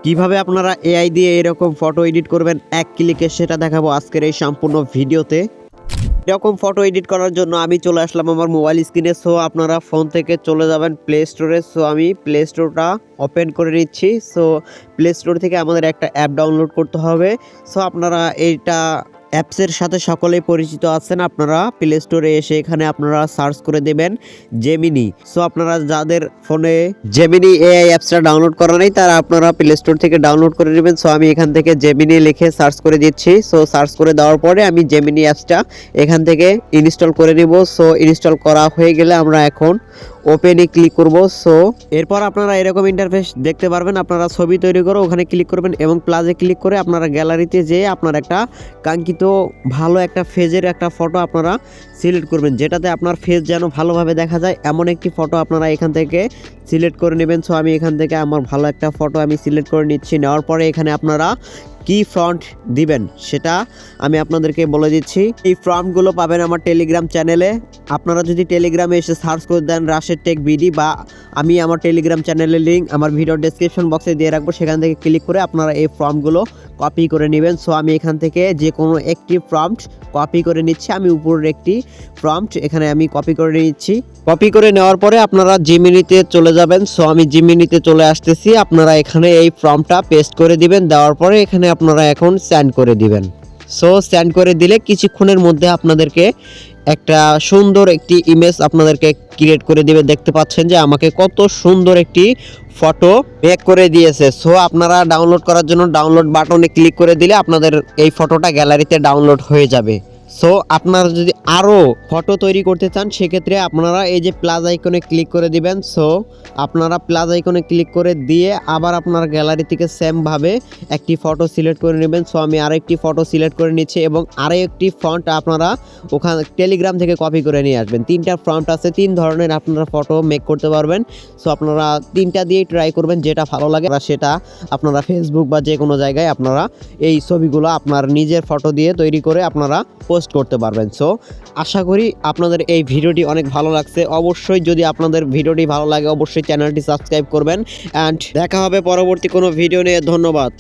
কিভাবে আপনারা এআই দিয়ে এরকম ফটো এডিট করবেন এক ক্লিকে সেটা দেখাবো আজকের এই সম্পূর্ণ ভিডিওতে। এরকম ফটো এডিট করার জন্য আমি চলে আসলাম আমার মোবাইল স্ক্রিনে। সো আপনারা ফোন থেকে চলে যাবেন প্লে স্টোরে। সো আমি প্লে স্টোরটা ওপেন করে নিচ্ছি। সো প্লে স্টোর থেকে আমাদের একটা অ্যাপ ডাউনলোড করতে হবে। সো আপনারা এইটা অ্যাপসের সাথে সকলেই পরিচিত আছেন। আপনারা প্লে স্টোরে এসে এখানে আপনারা সার্চ করে দেবেন জেমিনি। সো আপনারা যাদের ফোনে জেমিনি এআই অ্যাপসটা ডাউনলোড করা নেই তারা আপনারা প্লে স্টোর থেকে ডাউনলোড করে নেবেন। সো আমি এখান থেকে জেমিনি লিখে সার্চ করে দিচ্ছি। সো সার্চ করে দেওয়ার পরে আমি জেমিনি অ্যাপসটা এখান থেকে ইনস্টল করে নিব। সো ইনস্টল করা হয়ে গেলে আমরা এখন ওপেনে ক্লিক করব। সো এরপর আপনারা এরকম ইন্টারফেস দেখতে পারবেন। আপনারা ছবি তৈরি করে ওখানে ক্লিক করবেন এবং প্লাসে ক্লিক করে আপনারা গ্যালারিতে যেয়ে আপনার একটা কাঙ্ক্ষিত ভালো একটা ফেজের একটা ফটো আপনারা সিলেক্ট করবেন, যেটাতে আপনার ফেস যেন ভালোভাবে দেখা যায় এমন একটি ফটো আপনারা এখান থেকে সিলেক্ট করে নেবেন। সো আমি এখান থেকে আমার ভালো একটা ফটো আমি সিলেক্ট করে নিচ্ছি। নেওয়ার পরে এখানে আপনারা কি ফন্ট দিবেন সেটা আমি আপনাদেরকে বলে দিচ্ছি। এই ফন্টগুলো পাবেন আমার টেলিগ্রাম চ্যানেলে। আপনারা যদি টেলিগ্রামে এসে সার্চ করে দেন রাশেদ টেক বিডি, বা আমি আমার টেলিগ্রাম চ্যানেলের লিঙ্ক আমার ভিডিও ডেসক্রিপশন বক্সে দিয়ে রাখবো, সেখান থেকে ক্লিক করে আপনারা এই ফর্মগুলো কপি করে নেবেন। সো আমি এখান থেকে যে কোনো একটি প্রম্পট কপি করে নিচ্ছি। আমি উপরের একটি প্রম্পট এখানে আমি কপি করে নিচ্ছি। কপি করে নেওয়ার পরে আপনারা জিমিনিতে চলে যাবেন। সো আমি জিমিনিতে চলে আসতেছি। আপনারা এখানে এই ফর্মটা পেস্ট করে দিবেন। দেওয়ার পরে এখানে আপনারা এখন সেন্ড করে দিবেন। সো সেন্ড করে দিলে কিছুক্ষণের মধ্যে আপনাদেরকে একটা সুন্দর একটি ইমেজ আপনাদেরকে ক্রিয়েট করে দিবে। দেখতে পাচ্ছেন যে আমাকে কত সুন্দর একটি ফটো মেক করে দিয়েছে। সো আপনারা ডাউনলোড করার জন্য ডাউনলোড বাটনে ক্লিক করে দিলে আপনাদের এই ফটোটা গ্যালারিতে ডাউনলোড হয়ে যাবে। সো আপনারা যদি আরও ফটো তৈরি করতে চান সেক্ষেত্রে আপনারা এই যে প্লাস আইকনে ক্লিক করে দিবেন। সো আপনারা প্লাস আইকনে ক্লিক করে দিয়ে আবার আপনার গ্যালারি থেকে সেমভাবে একটি ফটো সিলেক্ট করে নেবেন। সো আমি আরেকটি ফটো সিলেক্ট করে নিচ্ছি এবং আরেকটি ফন্ট আপনারা ওখানে টেলিগ্রাম থেকে কপি করে নিয়ে আসবেন। তিনটা ফন্ট আছে, তিন ধরনের আপনারা ফটো মেক করতে পারবেন। সো আপনারা তিনটা দিয়েই ট্রাই করবেন, যেটা ভালো লাগে সেটা আপনারা ফেসবুক বা যে কোনো জায়গায় আপনারা এই ছবিগুলো আপনার নিজের ফটো দিয়ে তৈরি করে আপনারা পোস্ট করতে পারবেন। সো আশা করি আপনাদের এই ভিডিওটি অনেক ভালো লাগছে। অবশ্যই যদি আপনাদের ভিডিওটি ভালো লাগে অবশ্যই চ্যানেলটি সাবস্ক্রাইব করবেন। অ্যান্ড দেখা হবে পরবর্তী কোনো ভিডিও নিয়ে। ধন্যবাদ।